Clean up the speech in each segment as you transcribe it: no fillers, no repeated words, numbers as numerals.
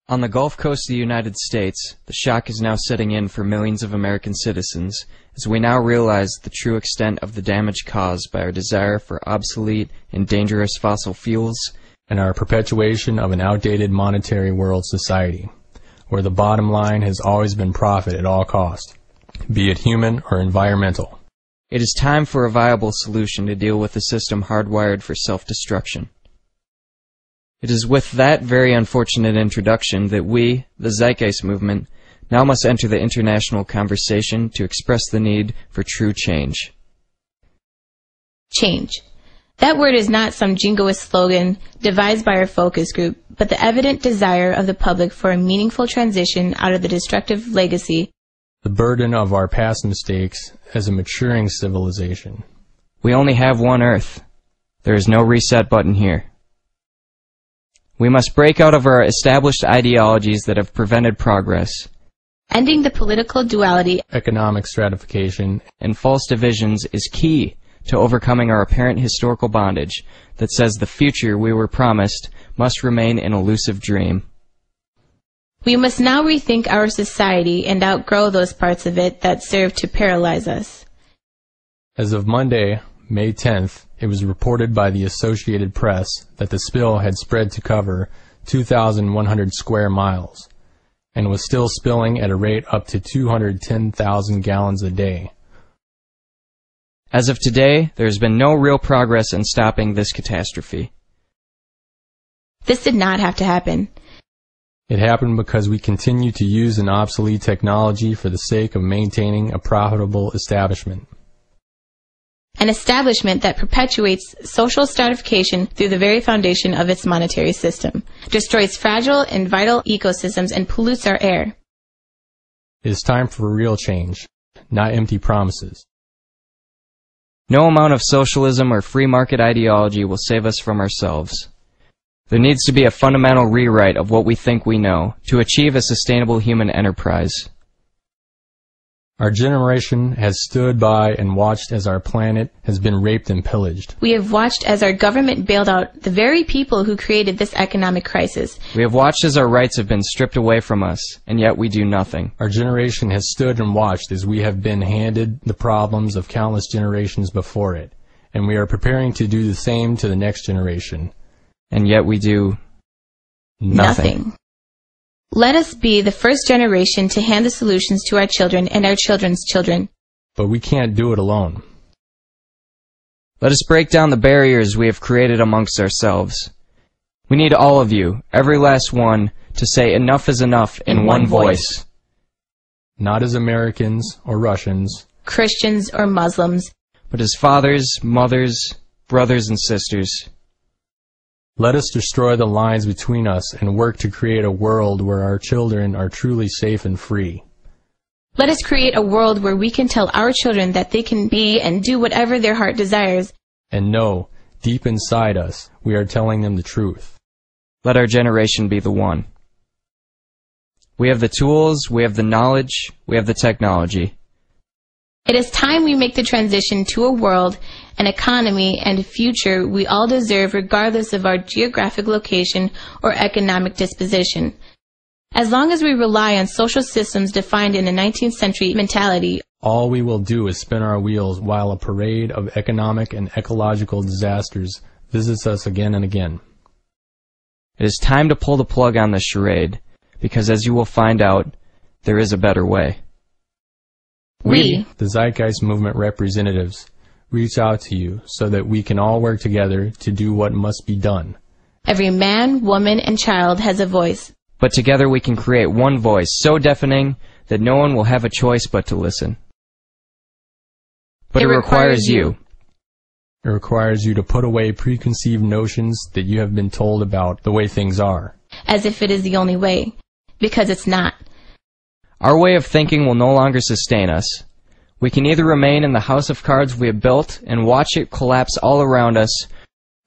On the Gulf Coast of the United States, the shock is now setting in for millions of American citizens as we now realize the true extent of the damage caused by our desire for obsolete and dangerous fossil fuels and our perpetuation of an outdated monetary world society, where the bottom line has always been profit at all cost, be it human or environmental. It is time for a viable solution to deal with a system hardwired for self-destruction. It is with that very unfortunate introduction that we, the Zeitgeist Movement, now must enter the international conversation to express the need for true change. Change. That word is not some jingoist slogan devised by our focus group, but the evident desire of the public for a meaningful transition out of the destructive legacy, the burden of our past mistakes as a maturing civilization. We only have one Earth. There is no reset button here. We must break out of our established ideologies that have prevented progress. Ending the political duality, economic stratification, and false divisions is key to overcoming our apparent historical bondage that says the future we were promised must remain an elusive dream. We must now rethink our society and outgrow those parts of it that serve to paralyze us. As of Monday, May 10th, it was reported by the Associated Press that the spill had spread to cover 2,100 square miles and was still spilling at a rate up to 210,000 gallons a day. As of today, there has been no real progress in stopping this catastrophe. This did not have to happen. It happened because we continue to use an obsolete technology for the sake of maintaining a profitable establishment. An establishment that perpetuates social stratification through the very foundation of its monetary system, destroys fragile and vital ecosystems, and pollutes our air. It is time for real change, not empty promises. No amount of socialism or free market ideology will save us from ourselves. There needs to be a fundamental rewrite of what we think we know to achieve a sustainable human enterprise. Our generation has stood by and watched as our planet has been raped and pillaged. We have watched as our government bailed out the very people who created this economic crisis. We have watched as our rights have been stripped away from us, and yet we do nothing. Our generation has stood and watched as we have been handed the problems of countless generations before it, and we are preparing to do the same to the next generation. And yet we do nothing. Let us be the first generation to hand the solutions to our children and our children's children. But we can't do it alone. Let us break down the barriers we have created amongst ourselves. We need all of you, every last one, to say enough is enough in one voice. Not as Americans or Russians, Christians or Muslims, but as fathers, mothers, brothers, and sisters. Let us destroy the lines between us and work to create a world where our children are truly safe and free. Let us create a world where we can tell our children that they can be and do whatever their heart desires. And know, deep inside us, we are telling them the truth. Let our generation be the one. We have the tools, we have the knowledge, we have the technology. It is time we make the transition to a world, an economy, and a future we all deserve regardless of our geographic location or economic disposition. As long as we rely on social systems defined in a 19th century mentality, all we will do is spin our wheels while a parade of economic and ecological disasters visits us again and again. It is time to pull the plug on this charade, because as you will find out, there is a better way. We, the Zeitgeist Movement representatives, reach out to you so that we can all work together to do what must be done. Every man, woman, and child has a voice. But together we can create one voice so deafening that no one will have a choice but to listen. But it requires you. It requires you to put away preconceived notions that you have been told about the way things are. As if it is the only way. Because it's not. Our way of thinking will no longer sustain us. We can either remain in the house of cards we have built and watch it collapse all around us,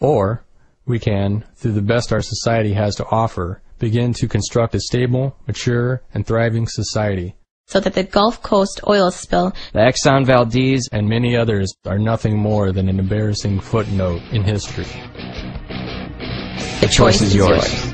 or we can, through the best our society has to offer, begin to construct a stable, mature, and thriving society. So that the Gulf Coast oil spill, the Exxon Valdez, and many others are nothing more than an embarrassing footnote in history. The choice is yours.